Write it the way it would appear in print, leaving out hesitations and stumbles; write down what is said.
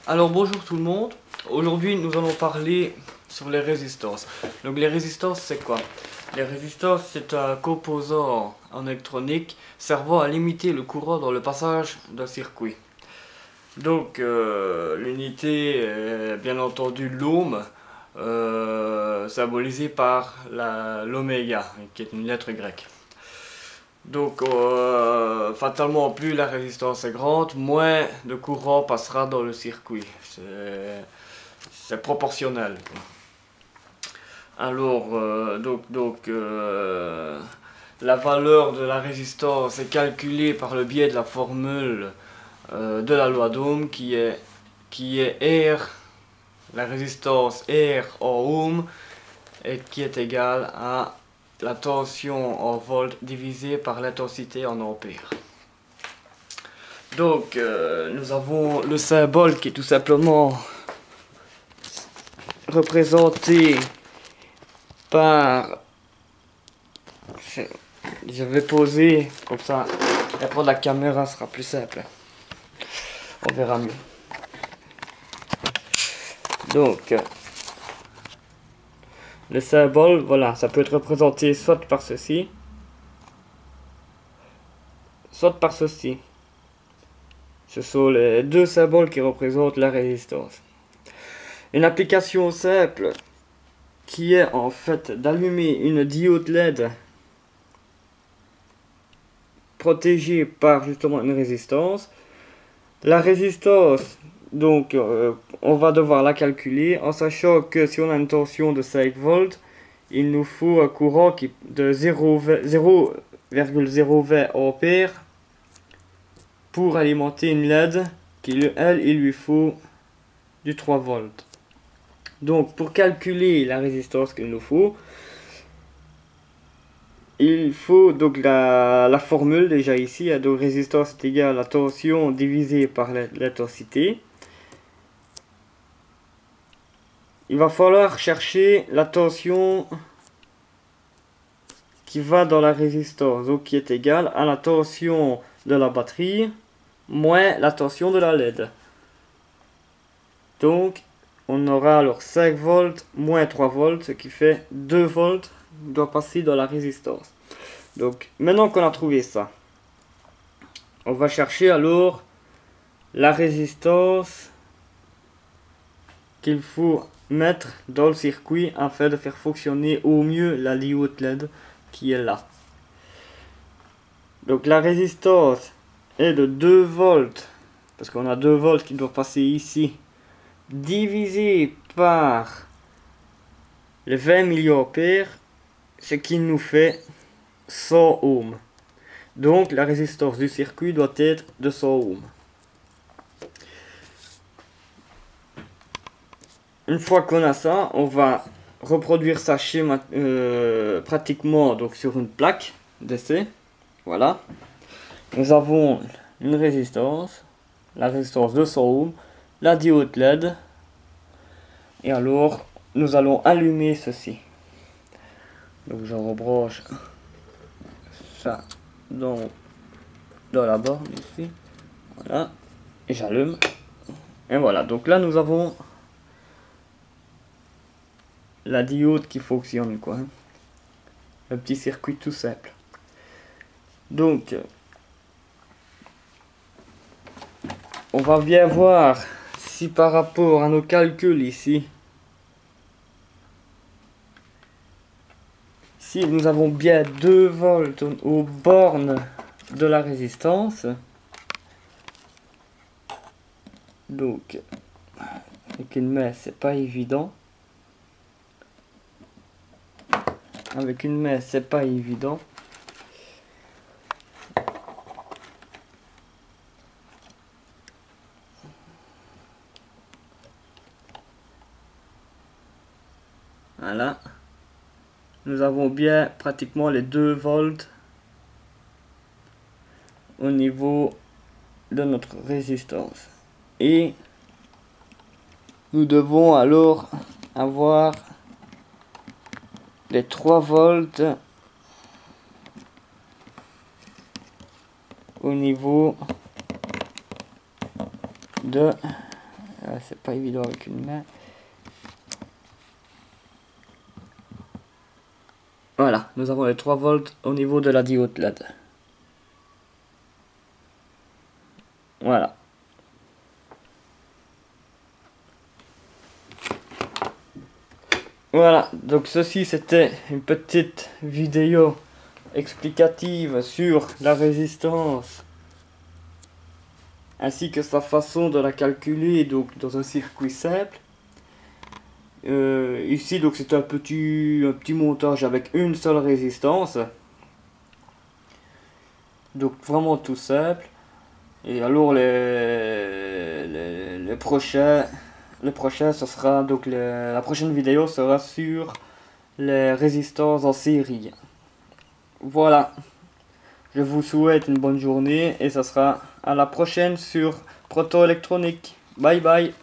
Alors bonjour tout le monde, aujourd'hui nous allons parler sur les résistances. Donc les résistances c'est quoi? Les résistances c'est un composant en électronique servant à limiter le courant dans le passage d'un circuit. Donc l'unité est bien entendu l'ohm, symbolisée par l'oméga qui est une lettre grecque. Donc, fatalement, plus la résistance est grande, moins de courant passera dans le circuit. C'est proportionnel. Alors, la valeur de la résistance est calculée par le biais de la formule de la loi d'Ohm qui est R, la résistance R en ohm, et qui est égale à la tension en volts divisé par l'intensité en ampères. Donc nous avons le symbole qui est tout simplement représenté par... Je vais poser comme ça, et prendre la caméra sera plus simple. On verra mieux. Donc le symbole, voilà, ça peut être représenté soit par ceci, soit par ceci. Ce sont les deux symboles qui représentent la résistance. Une application simple qui est en fait d'allumer une diode LED protégée par justement une résistance. La résistance, donc on va devoir la calculer en sachant que si on a une tension de 5 volts, il nous faut un courant de 0,020 ampères pour alimenter une LED qui, elle, il lui faut du 3 volts. Donc pour calculer la résistance qu'il nous faut, il faut donc la formule déjà ici, donc résistance est égale à la tension divisée par l'intensité. Il va falloir chercher la tension qui va dans la résistance, donc qui est égale à la tension de la batterie moins la tension de la LED. Donc on aura alors 5 volts moins 3 volts, ce qui fait 2 volts doit passer dans la résistance. Donc maintenant qu'on a trouvé ça, on va chercher alors la résistance qu'il faut mettre dans le circuit afin de faire fonctionner au mieux la diode LED qui est là. Donc la résistance est de 2 volts, parce qu'on a 2 volts qui doivent passer ici, divisé par les 20 mA, ce qui nous fait 100 ohms. Donc la résistance du circuit doit être de 100 ohms. Une fois qu'on a ça, on va reproduire ça pratiquement donc sur une plaque d'essai. Voilà. Nous avons une résistance, la résistance de 100 ohms, la diode LED. Et alors, nous allons allumer ceci. Donc je rebranche ça dans la borne ici. Voilà. Et j'allume. Et voilà. Donc là, nous avons la diode qui fonctionne, quoi. Le petit circuit tout simple. Donc, on va bien voir si par rapport à nos calculs ici, si nous avons bien 2 volts aux bornes de la résistance. Donc, avec une main, c'est pas évident. Avec une main, c'est pas évident. Voilà. Nous avons bien pratiquement les 2 volts au niveau de notre résistance. Et nous devons alors avoir les 3 volts au niveau de C'est pas évident avec une main. Voilà, nous avons les 3 volts au niveau de la diode LED. Voilà. Voilà, donc ceci c'était une petite vidéo explicative sur la résistance ainsi que sa façon de la calculer donc dans un circuit simple. Ici donc c'est un petit montage avec une seule résistance, donc vraiment tout simple. Et alors le prochain ce sera donc la prochaine vidéo sera sur les résistances en série. Voilà, je vous souhaite une bonne journée et ça sera à la prochaine sur Proto Électronique. Bye bye.